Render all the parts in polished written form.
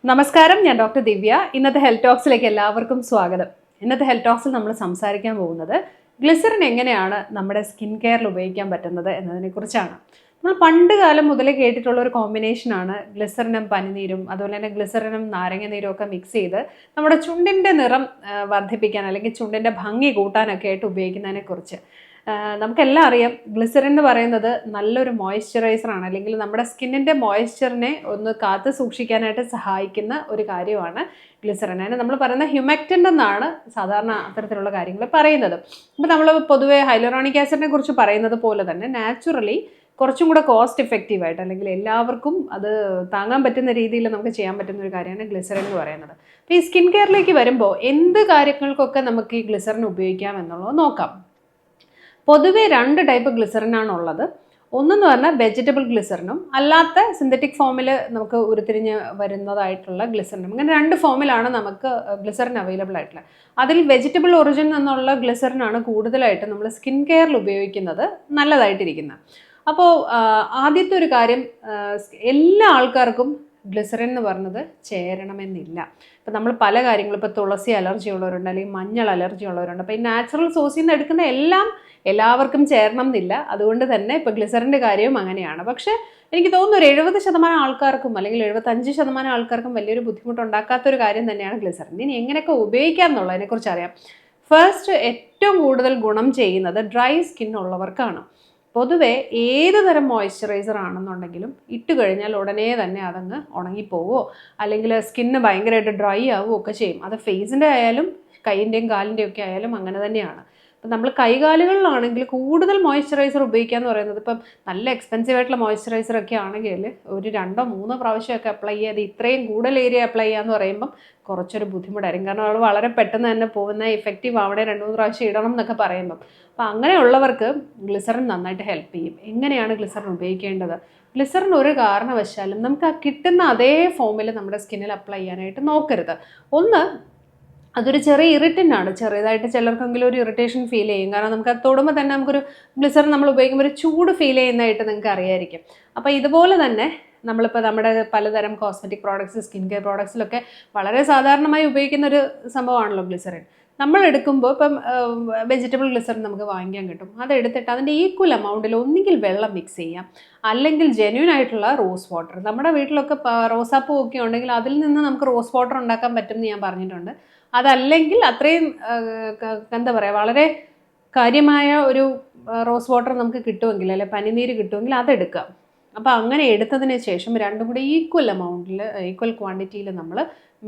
നമസ്കാരം, ഞാൻ ഡോക്ടർ ദിവ്യ. ഇന്നത്തെ ഹെൽത്ത് ടോക്സിലേക്ക് എല്ലാവർക്കും സ്വാഗതം. ഇന്നത്തെ ഹെൽത്ത് ടോക്സിൽ നമ്മൾ സംസാരിക്കാൻ പോകുന്നത് ഗ്ലിസറിൻ എങ്ങനെയാണ് നമ്മുടെ സ്കിൻ കെയറിൽ ഉപയോഗിക്കാൻ പറ്റുന്നത് എന്നതിനെക്കുറിച്ചാണ്. നമ്മൾ പണ്ട് കാലം മുതലേ കേട്ടിട്ടുള്ള ഒരു കോമ്പിനേഷനാണ് ഗ്ലിസറിനും പനിനീരും, അതുപോലെ തന്നെ ഗ്ലിസറിനും നാരങ്ങ നീരും ഒക്കെ മിക്സ് ചെയ്ത് നമ്മുടെ ചുണ്ടിൻ്റെ നിറം വർദ്ധിപ്പിക്കാൻ അല്ലെങ്കിൽ ചുണ്ടിൻ്റെ ഭംഗി കൂട്ടാനൊക്കെ ആയിട്ട് ഉപയോഗിക്കുന്നതിനെ കുറിച്ച്. നമുക്കെല്ലാം അറിയാം, ഗ്ലിസറിൻ എന്ന് പറയുന്നത് നല്ലൊരു മോയ്സ്ചറൈസറാണ്, അല്ലെങ്കിൽ നമ്മുടെ സ്കിന്നിൻ്റെ മോയ്സ്ചറിനെ ഒന്ന് കാത്തു സൂക്ഷിക്കാനായിട്ട് സഹായിക്കുന്ന ഒരു കാര്യമാണ് ഗ്ലിസറിൻ. അതിന് നമ്മൾ പറയുന്ന ഹ്യൂമെക്റ്റൻ്റ് എന്നാണ് സാധാരണ അത്തരത്തിലുള്ള കാര്യങ്ങൾ പറയുന്നത്. അപ്പോൾ നമ്മൾ പൊതുവേ ഹൈലൂറോണിക് ആസിഡിനെ കുറിച്ച് പറയുന്നത് പോലെ തന്നെ നാച്ചുറലി കുറച്ചും കൂടെ കോസ്റ്റ് എഫക്റ്റീവായിട്ട്, അല്ലെങ്കിൽ എല്ലാവർക്കും അത് താങ്ങാൻ പറ്റുന്ന രീതിയിൽ നമുക്ക് ചെയ്യാൻ പറ്റുന്ന ഒരു കാര്യമാണ് ഗ്ലിസറിൻ എന്ന് പറയുന്നത്. അപ്പോൾ ഈ സ്കിൻ കെയറിലേക്ക് വരുമ്പോൾ എന്ത് കാര്യങ്ങൾക്കൊക്കെ നമുക്ക് ഈ ഗ്ലിസറിൻ ഉപയോഗിക്കാം എന്നുള്ളത് നോക്കാം. പൊതുവെ രണ്ട് ടൈപ്പ് ഗ്ലിസറിനാണ് ഉള്ളത്. ഒന്നെന്ന് പറഞ്ഞാൽ വെജിറ്റബിൾ ഗ്ലിസറിനും അല്ലാത്ത സിന്തറ്റിക് ഫോമിൽ നമുക്ക് ഉരുത്തിരിഞ്ഞ് വരുന്നതായിട്ടുള്ള ഗ്ലിസറിനും. ഇങ്ങനെ രണ്ട് ഫോമിലാണ് നമുക്ക് ഗ്ലിസറിൻ അവൈലബിൾ ആയിട്ടുള്ളത്. അതിൽ വെജിറ്റബിൾ ഒറിജിൻ എന്നുള്ള ഗ്ലിസറിനാണ് കൂടുതലായിട്ട് നമ്മൾ സ്കിൻ കെയറിൽ ഉപയോഗിക്കുന്നത് നല്ലതായിട്ടിരിക്കുന്നത്. അപ്പോൾ ആദ്യത്തെ ഒരു കാര്യം, എല്ലാ ആൾക്കാർക്കും ഗ്ലിസറിൻ എന്ന് പറഞ്ഞത് ചേരണമെന്നില്ല. ഇപ്പം നമ്മൾ പല കാര്യങ്ങളും, ഇപ്പോൾ തുളസി അലർജി ഉള്ളവരുണ്ട്, അല്ലെങ്കിൽ മഞ്ഞൾ അലർജി ഉള്ളവരുണ്ട്. അപ്പോൾ ഈ നാച്ചുറൽ സോഴ്സിൽ നിന്ന് എടുക്കുന്ന എല്ലാം എല്ലാവർക്കും ചേരണം എന്നില്ല. അതുകൊണ്ട് തന്നെ ഇപ്പോൾ ഗ്ലിസറിൻ്റെ കാര്യവും അങ്ങനെയാണ്. പക്ഷേ എനിക്ക് തോന്നുന്നു ഒരു 70% ആൾക്കാർക്കും അല്ലെങ്കിൽ 75% ആൾക്കാർക്കും വലിയൊരു ബുദ്ധിമുട്ടുണ്ടാക്കാത്തൊരു കാര്യം തന്നെയാണ് ഗ്ലിസറിൻ. ഇനി എങ്ങനെയൊക്കെ ഉപയോഗിക്കാം എന്നുള്ളതിനെക്കുറിച്ച് അറിയാം. ഫസ്റ്റ്, ഏറ്റവും കൂടുതൽ ഗുണം ചെയ്യുന്നത് ഡ്രൈ സ്കിൻ ഉള്ളവർക്കാണ്. പൊതുവെ ഏത് തരം മോയ്സ്ചറൈസർ ആണെന്നുണ്ടെങ്കിലും ഇട്ട് കഴിഞ്ഞാൽ ഉടനെ തന്നെ അതങ്ങ് ഉണങ്ങിപ്പോവോ അല്ലെങ്കിൽ സ്കിന്ന് ഭയങ്കരമായിട്ട് ഡ്രൈ ആവുകയോ ഒക്കെ ചെയ്യും. അത് ഫേസിൻ്റെ ആയാലും കൈയിൻ്റെയും കാലിൻ്റെയും ഒക്കെ ആയാലും അങ്ങനെ തന്നെയാണ്. അപ്പം നമ്മൾ കൈകാലുകളിലാണെങ്കിൽ കൂടുതൽ മോയ്സ്ചറൈസർ ഉപയോഗിക്കുക എന്ന് പറയുന്നത്, ഇപ്പം നല്ല എക്സ്പെൻസീവ് ആയിട്ടുള്ള മോയ്സ്ചറൈസർ ഒക്കെ ആണെങ്കിൽ ഒരു 2-3 പ്രാവശ്യമൊക്കെ അപ്ലൈ ചെയ്യാതെ ഇത്രയും കൂടുതൽ ഏരിയ അപ്ലൈ ചെയ്യാന്ന് പറയുമ്പം കുറച്ചൊരു ബുദ്ധിമുട്ടായിരിക്കും. കാരണം അത് വളരെ പെട്ടെന്ന് തന്നെ പോകുന്ന എഫക്റ്റീവ് അവിടെ 2-3 പ്രാവശ്യം ഇടണം എന്നൊക്കെ പറയുമ്പം. അപ്പം അങ്ങനെയുള്ളവർക്ക് ഗ്ലിസറിൻ നന്നായിട്ട് ഹെൽപ്പ് ചെയ്യും. എങ്ങനെയാണ് ഗ്ലിസറിൻ ഉപയോഗിക്കേണ്ടത്? ഗ്ലിസറിൻ ഒരു കാരണവശാലും നമുക്ക് ആ കിട്ടുന്ന അതേ ഫോമിൽ നമ്മുടെ സ്കിന്നിൽ അപ്ലൈ ചെയ്യാനായിട്ട് നോക്കരുത്. ഒന്ന്, അതൊരു ചെറിയ ഇറിറ്റൻ്റ് ആണ്. ചെറിയതായിട്ട് ചിലർക്കെങ്കിലും ഒരു ഇറിറ്റേഷൻ ഫീൽ ചെയ്യും. കാരണം നമുക്ക് അത് തൊടുമ്പോൾ തന്നെ നമുക്കൊരു ഗ്ലിസറിൻ നമ്മൾ ഉപയോഗിക്കുമ്പോൾ ഒരു ചൂട് ഫീൽ ചെയ്യുന്നതായിട്ട് നിങ്ങൾക്ക് അറിയായിരിക്കും. അപ്പോൾ ഇതുപോലെ തന്നെ നമ്മളിപ്പോൾ നമ്മുടെ പലതരം കോസ്മെറ്റിക് പ്രോഡക്ട്സ്, സ്കിൻ കെയർ പ്രോഡക്ട്സിലൊക്കെ വളരെ സാധാരണമായി ഉപയോഗിക്കുന്ന ഒരു സംഭവമാണല്ലോ ഗ്ലിസറിൻ. നമ്മൾ എടുക്കുമ്പോൾ ഇപ്പം വെജിറ്റബിൾ ഗ്ലിസറിൻ നമുക്ക് വാങ്ങിക്കാൻ കിട്ടും. അതെടുത്തിട്ട് അതിൻ്റെ ഈക്വൽ എമൗണ്ടിൽ ഒന്നുകിൽ വെള്ളം മിക്സ് ചെയ്യാം, അല്ലെങ്കിൽ ജെന്യൂൻ ആയിട്ടുള്ള റോസ് വാട്ടർ. നമ്മുടെ വീട്ടിലൊക്കെ റോസാപ്പൂ ഒക്കെ ഉണ്ടെങ്കിൽ അതിൽ നിന്ന് നമുക്ക് റോസ് വാട്ടർ ഉണ്ടാക്കാൻ പറ്റും എന്ന് ഞാൻ പറഞ്ഞിട്ടുണ്ട്. അതല്ലെങ്കിൽ അത്രയും എന്താ പറയുക, വളരെ കാര്യമായ ഒരു റോസ് വാട്ടർ നമുക്ക് കിട്ടുമെങ്കിൽ, അല്ലെ പനിനീര് കിട്ടുമെങ്കിൽ അതെടുക്കാം. അപ്പോൾ അങ്ങനെ എടുത്തതിന് ശേഷം രണ്ടും കൂടി ഈക്വൽ എമൗണ്ടിൽ, ഈക്വൽ ക്വാണ്ടിറ്റിയിൽ നമ്മൾ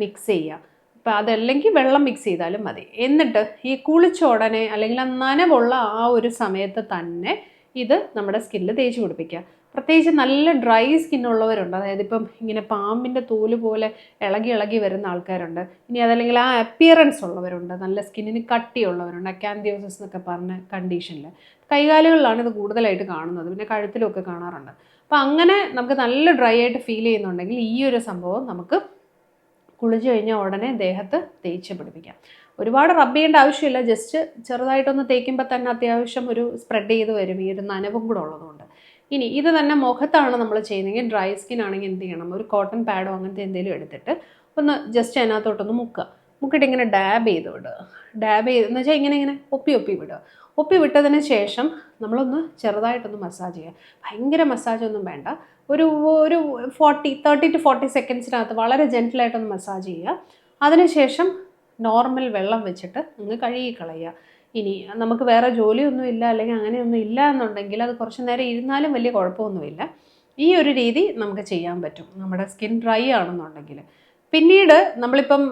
മിക്സ് ചെയ്യാം. അപ്പോൾ അതല്ലെങ്കിൽ വെള്ളം മിക്സ് ചെയ്താലും മതി. എന്നിട്ട് ഈ കുളിച്ച ഉടനെ അല്ലെങ്കിൽ നനവുള്ള ആ ഒരു സമയത്ത് തന്നെ ഇത് നമ്മുടെ സ്കിന്നിൽ തേച്ച് പിടിപ്പിക്കുക. പ്രത്യേകിച്ച് നല്ല ഡ്രൈ സ്കിന്നുള്ളവരുണ്ട്, അതായത് ഇപ്പം ഇങ്ങനെ പാമ്പിൻ്റെ തോല് പോലെ ഇളകി വരുന്ന ആൾക്കാരുണ്ട്. ഇനി അതല്ലെങ്കിൽ ആ അപ്പിയറൻസ് ഉള്ളവരുണ്ട്, നല്ല സ്കിന്നിന് കട്ടിയുള്ളവരുണ്ട്, അക്കാന്തിയോസിസ് എന്നൊക്കെ പറഞ്ഞ കണ്ടീഷനിൽ. കൈകാലുകളിലാണ് ഇത് കൂടുതലായിട്ട് കാണുന്നത്, പിന്നെ കഴുത്തിലൊക്കെ കാണാറുണ്ട്. അപ്പം അങ്ങനെ നമുക്ക് നല്ല ഡ്രൈ ആയിട്ട് ഫീൽ ചെയ്യുന്നുണ്ടെങ്കിൽ ഈ ഒരു സംഭവം നമുക്ക് കുളിച്ച് കഴിഞ്ഞാൽ ഉടനെ ദേഹത്ത് തേച്ച് പിടിപ്പിക്കാം. ഒരുപാട് റബ്ബ് ചെയ്യേണ്ട ആവശ്യമില്ല, ജസ്റ്റ് ചെറുതായിട്ടൊന്ന് തേക്കുമ്പോൾ തന്നെ അത്യാവശ്യം ഒരു സ്പ്രെഡ് ചെയ്ത് വരും, ഈ ഒരു നനവും കൂടെ ഉള്ളതുകൊണ്ട്. ഇനി ഇത് തന്നെ മുഖത്താണ് നമ്മൾ ചെയ്യുന്നതെങ്കിൽ, ഡ്രൈ സ്കിൻ ആണെങ്കിൽ എന്ത് ചെയ്യണം, ഒരു കോട്ടൺ പാഡോ അങ്ങനത്തെ എന്തെങ്കിലും എടുത്തിട്ട് ഒന്ന് ജസ്റ്റ് അതിനകത്തോട്ടൊന്ന് മുക്കിയിട്ട് ഇങ്ങനെ ഡാബ് ചെയ്ത് വിടുക. ഡാബ് ചെയ്തെന്ന് വെച്ചാൽ ഇങ്ങനെ ഒപ്പി വിടുക. ഒപ്പി വിട്ടതിന് ശേഷം നമ്മളൊന്ന് ചെറുതായിട്ടൊന്ന് മസാജ് ചെയ്യുക. ഭയങ്കര മസാജൊന്നും വേണ്ട, ഒരു 30 to 40 സെക്കൻഡ്സിനകത്ത് വളരെ ജെൻറ്റിലായിട്ടൊന്ന് മസാജ് ചെയ്യുക. അതിനുശേഷം നോർമൽ വെള്ളം വെച്ചിട്ട് ഒന്ന് കഴുകി കളയുക. ഇനി നമുക്ക് വേറെ ജോലിയൊന്നും ഇല്ല, അല്ലെങ്കിൽ അങ്ങനെയൊന്നും ഇല്ല എന്നുണ്ടെങ്കിൽ അത് കുറച്ച് നേരം ഇരുന്നാലും വലിയ കുഴപ്പമൊന്നുമില്ല. ഈ ഒരു രീതി നമുക്ക് ചെയ്യാൻ പറ്റും നമ്മുടെ സ്കിൻ ഡ്രൈ ആണെന്നുണ്ടെങ്കിൽ. പിന്നീട് നമ്മളിപ്പം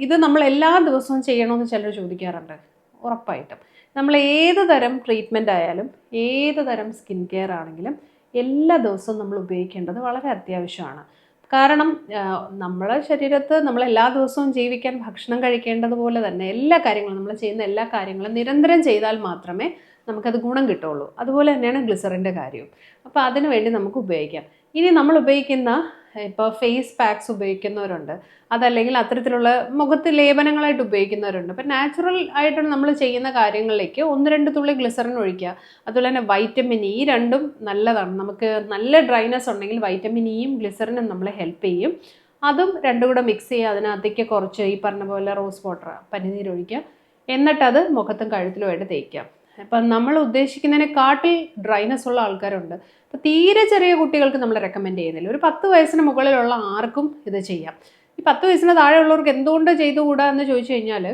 ഇത് നമ്മൾ എല്ലാ ദിവസവും ചെയ്യണമെന്ന് ചിലർ ചോദിക്കാറുണ്ട്. ഉറപ്പായിട്ടും നമ്മൾ ഏത് തരം ട്രീറ്റ്മെൻ്റ് ആയാലും ഏത് തരം സ്കിൻ കെയർ ആണെങ്കിലും എല്ലാ ദിവസവും നമ്മൾ ഉപയോഗിക്കേണ്ടത് വളരെ അത്യാവശ്യമാണ്. കാരണം നമ്മളെ ശരീരത്ത് നമ്മൾ എല്ലാ ദിവസവും ജീവിക്കാൻ ഭക്ഷണം കഴിക്കേണ്ടതുപോലെ തന്നെ എല്ലാ കാര്യങ്ങളും, നമ്മൾ ചെയ്യുന്ന എല്ലാ കാര്യങ്ങളും നിരന്തരം ചെയ്താൽ മാത്രമേ നമുക്കത് ഗുണം കിട്ടുള്ളൂ. അതുപോലെ തന്നെയാണ് ഗ്ലിസറിൻ്റെ കാര്യവും. അപ്പോൾ അതിനു വേണ്ടി നമുക്ക് ഉപയോഗിക്കാം. ഇനി നമ്മൾ ഉപയോഗിക്കുന്ന ഇപ്പോൾ ഫേസ് പാക്സ് ഉപയോഗിക്കുന്നവരുണ്ട്, അതല്ലെങ്കിൽ അത്തരത്തിലുള്ള മുഖത്ത് ലേപനങ്ങളായിട്ട് ഉപയോഗിക്കുന്നവരുണ്ട്. അപ്പം നാച്ചുറൽ ആയിട്ട് നമ്മൾ ചെയ്യുന്ന കാര്യങ്ങളിലേക്ക് 1-2 തുള്ളി ഗ്ലിസറിൻ ഒഴിക്കുക. അതുപോലെ തന്നെ വൈറ്റമിൻ ഇ രണ്ടും നല്ലതാണ്. നമുക്ക് നല്ല ഡ്രൈനെസ് ഉണ്ടെങ്കിൽ വൈറ്റമിൻ ഇയും ഗ്ലിസറിനും നമ്മളെ ഹെൽപ്പ് ചെയ്യും. അതും രണ്ടും കൂടെ മിക്സ് ചെയ്യുക. അതിനകത്തേക്ക് കുറച്ച് ഈ പറഞ്ഞ പോലെ റോസ് വാട്ടർ, പനിനീരൊഴിക്കുക. എന്നിട്ടത് മുഖത്തും കഴുത്തിലുമായിട്ട് തേക്കാം. അപ്പം നമ്മൾ ഉദ്ദേശിക്കുന്നതിനെക്കാട്ടിൽ ഡ്രൈനെസ് ഉള്ള ആൾക്കാരുണ്ട്. അപ്പോൾ തീരെ ചെറിയ കുട്ടികൾക്ക് നമ്മൾ റെക്കമെൻഡ് ചെയ്യുന്നില്ല. ഒരു 10 വയസ്സിന് മുകളിലുള്ള ആർക്കും ഇത് ചെയ്യാം. ഈ 10 വയസ്സിന് താഴെയുള്ളവർക്ക് എന്തുകൊണ്ട് ചെയ്തുകൂടാ എന്ന് ചോദിച്ചു കഴിഞ്ഞാൽ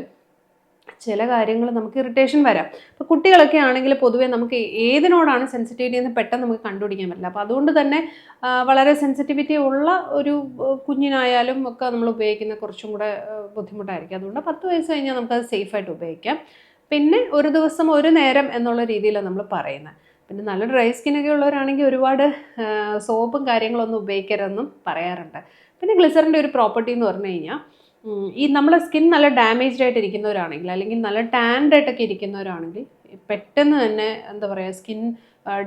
ചില കാര്യങ്ങൾ നമുക്ക് ഇറിറ്റേഷൻ വരാം. അപ്പോൾ കുട്ടികളൊക്കെ ആണെങ്കിൽ പൊതുവേ നമുക്ക് ഏതിനോടാണ് സെൻസിറ്റിവിറ്റി എന്ന് പെട്ടെന്ന് നമുക്ക് കണ്ടുപിടിക്കാൻ പറ്റില്ല. അപ്പോൾ അതുകൊണ്ട് തന്നെ വളരെ സെൻസിറ്റിവിറ്റി ഉള്ള ഒരു കുഞ്ഞിനായാലും ഒക്കെ നമ്മൾ ഉപയോഗിക്കുന്ന കുറച്ചും കൂടെ ബുദ്ധിമുട്ടായിരിക്കും. അതുകൊണ്ട് 10 വയസ്സ് കഴിഞ്ഞാൽ നമുക്കത് സേഫായിട്ട് ഉപയോഗിക്കാം. പിന്നെ ഒരു ദിവസം ഒരു നേരം എന്നുള്ള രീതിയിലാണ് നമ്മൾ പറയുന്നത്. പിന്നെ നല്ല ഡ്രൈ സ്കിന്നൊക്കെ ഉള്ളവരാണെങ്കിൽ ഒരുപാട് സോപ്പും കാര്യങ്ങളൊന്നും ഉപയോഗിക്കരുതെന്നും പറയാറുണ്ട്. പിന്നെ ഗ്ലിസറിൻ്റെ ഒരു പ്രോപ്പർട്ടി എന്ന് പറഞ്ഞു കഴിഞ്ഞാൽ ഈ നമ്മുടെ സ്കിൻ നല്ല ഡാമേജ്ഡ് ആയിട്ട് ഇരിക്കുന്നവരാണെങ്കിൽ അല്ലെങ്കിൽ നല്ല ടാൻഡ് ആയിട്ടൊക്കെ ഇരിക്കുന്നവരാണെങ്കിൽ പെട്ടെന്ന് തന്നെ എന്താ പറയുക സ്കിൻ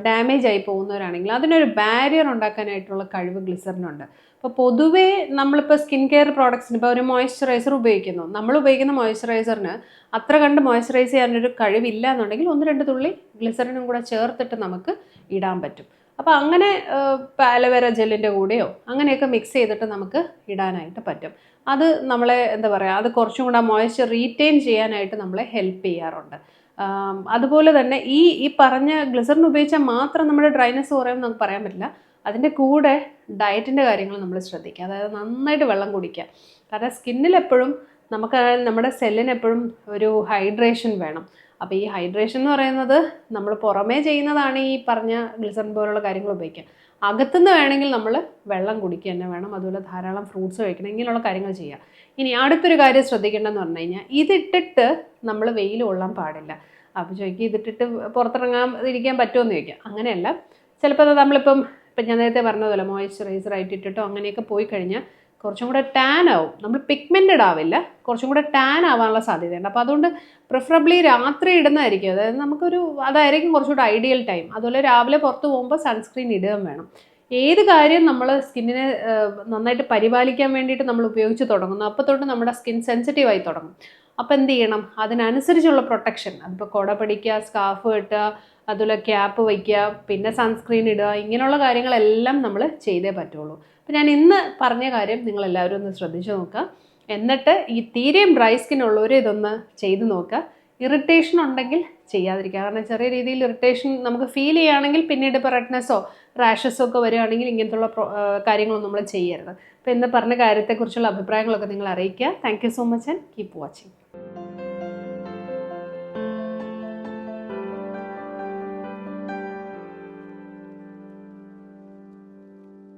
ഡാമേജ് ആയി പോകുന്നവരാണെങ്കിൽ അതിനൊരു ബാരിയർ ഉണ്ടാക്കാനായിട്ടുള്ള കഴിവ് ഗ്ലിസറിനുണ്ട്. അപ്പോൾ പൊതുവേ നമ്മളിപ്പോൾ സ്കിൻ കെയർ പ്രോഡക്ട്സിന് ഇപ്പോൾ ഒരു മോയ്സ്ചറൈസർ ഉപയോഗിക്കുന്നു. നമ്മൾ ഉപയോഗിക്കുന്ന മോയ്സ്ചറൈസറിന് അത്ര കണ്ട് മോയ്സ്ചറൈസ് ചെയ്യാനൊരു കഴിവില്ല എന്നുണ്ടെങ്കിൽ 1-2 തുള്ളി ഗ്ലിസറിനും കൂടെ ചേർത്തിട്ട് നമുക്ക് ഇടാൻ പറ്റും. അപ്പോൾ അങ്ങനെ അലോവേര ജെല്ലിൻ്റെ കൂടെയോ അങ്ങനെയൊക്കെ മിക്സ് ചെയ്തിട്ട് നമുക്ക് ഇടാനായിട്ട് പറ്റും. അത് നമ്മളെ എന്താ പറയുക അത് കുറച്ചും കൂടെ മോയ്സ്ചർ റീറ്റെയിൻ ചെയ്യാനായിട്ട് നമ്മളെ ഹെൽപ്പ് ചെയ്യാറുണ്ട്. അതുപോലെ തന്നെ ഈ പറഞ്ഞ ഗ്ലിസറിൻ ഉപയോഗിച്ചാൽ മാത്രം നമ്മുടെ ഡ്രൈനെസ് കുറയുമെന്ന് നമുക്ക് പറയാൻ പറ്റില്ല. അതിൻ്റെ കൂടെ ഡയറ്റിൻ്റെ കാര്യങ്ങൾ നമ്മൾ ശ്രദ്ധിക്കുക. അതായത് നന്നായിട്ട് വെള്ളം കുടിക്കുക. കാരണം സ്കിന്നിൽ എപ്പോഴും നമുക്ക് നമ്മുടെ സെല്ലിന് എപ്പോഴും ഒരു ഹൈഡ്രേഷൻ വേണം. അപ്പോൾ ഈ ഹൈഡ്രേഷൻ എന്ന് പറയുന്നത് നമ്മൾ പുറമേ ചെയ്യുന്നതാണ് ഈ പറഞ്ഞ ഗ്ലിസറിൻ പോലുള്ള കാര്യങ്ങൾ ഉപയോഗിക്കുക. അകത്തുനിന്ന് വേണമെങ്കിൽ നമ്മൾ വെള്ളം കുടിക്കുക തന്നെ വേണം. അതുപോലെ ധാരാളം ഫ്രൂട്ട്സ് കഴിക്കണം. ഇങ്ങനെയുള്ള കാര്യങ്ങൾ ചെയ്യുക. ഇനി അടുത്തൊരു കാര്യം ശ്രദ്ധിക്കേണ്ടതെന്ന് പറഞ്ഞു കഴിഞ്ഞാൽ ഇതിട്ടിട്ട് നമ്മൾ വെയിൽ കൊള്ളാൻ പാടില്ല. അപ്പോൾ ചോദിക്കുക ഇതിട്ടിട്ട് പുറത്തിറങ്ങാതിരിക്കാൻ പറ്റുമോ എന്ന് ചോദിക്കുക. അങ്ങനെയല്ല. ചിലപ്പോൾ നമ്മളിപ്പം ഞാൻ നേരത്തെ പറഞ്ഞതുപോലെ മോയ്സ്ചറൈസർ ആയിട്ട് ഇട്ടിട്ടോ അങ്ങനെയൊക്കെ പോയി കഴിഞ്ഞാൽ കുറച്ചും കൂടെ ടാൻ ആവും. നമ്മൾ പിഗ്മെൻറ്റഡ് ആവില്ല, കുറച്ചും കൂടെ ടാൻ ആവാനുള്ള സാധ്യതയുണ്ട്. അപ്പോൾ അതുകൊണ്ട് പ്രിഫറബിളി രാത്രി ഇടുന്നതായിരിക്കും. അതായത് അതായിരിക്കും കുറച്ചുകൂടെ ഐഡിയൽ ടൈം. അതുപോലെ രാവിലെ പുറത്ത് പോകുമ്പോൾ സൺസ്ക്രീൻ ഇടുകയും വേണം. ഏത് കാര്യം നമ്മൾ സ്കിന്നിനെ നന്നായിട്ട് പരിപാലിക്കാൻ വേണ്ടിയിട്ട് നമ്മൾ ഉപയോഗിച്ച് തുടങ്ങുന്നു അപ്പോൾ തൊട്ട് നമ്മുടെ സ്കിൻ സെൻസിറ്റീവായി തുടങ്ങും. അപ്പോൾ എന്ത് ചെയ്യണം? അതിനനുസരിച്ചുള്ള പ്രൊട്ടക്ഷൻ, അതിപ്പോൾ കുട പിടിക്കുക, സ്കാർഫ് കെട്ടുക, അതുപോലെ ക്യാപ്പ് വയ്ക്കുക, പിന്നെ സൺസ്ക്രീൻ ഇടുക, ഇങ്ങനെയുള്ള കാര്യങ്ങളെല്ലാം നമ്മൾ ചെയ്തേ പറ്റുള്ളൂ. അപ്പോൾ ഞാൻ ഇന്ന് പറഞ്ഞ കാര്യം നിങ്ങളെല്ലാവരും ഒന്ന് ശ്രദ്ധിച്ച് നോക്കുക. എന്നിട്ട് ഈ തീരെയും ഡ്രൈ സ്കിൻ ഉള്ളവർ ഇതൊന്ന് ചെയ്ത് നോക്കുക. ഇറിറ്റേഷൻ ഉണ്ടെങ്കിൽ ചെയ്യാതിരിക്കുക. കാരണം ചെറിയ രീതിയിൽ ഇറിറ്റേഷൻ നമുക്ക് ഫീൽ ചെയ്യുകയാണെങ്കിൽ പിന്നീട് ഇപ്പോൾ റെഡ്നെസ്സോ റാഷസോ ഒക്കെ വരികയാണെങ്കിൽ ഇങ്ങനത്തുള്ള കാര്യങ്ങളൊന്നും നമ്മൾ ചെയ്യരുത്. അപ്പോൾ ഇന്ന് പറഞ്ഞ കാര്യത്തെക്കുറിച്ചുള്ള അഭിപ്രായങ്ങളൊക്കെ നിങ്ങൾ അറിയിക്കുക. Thank you so much and keep watching.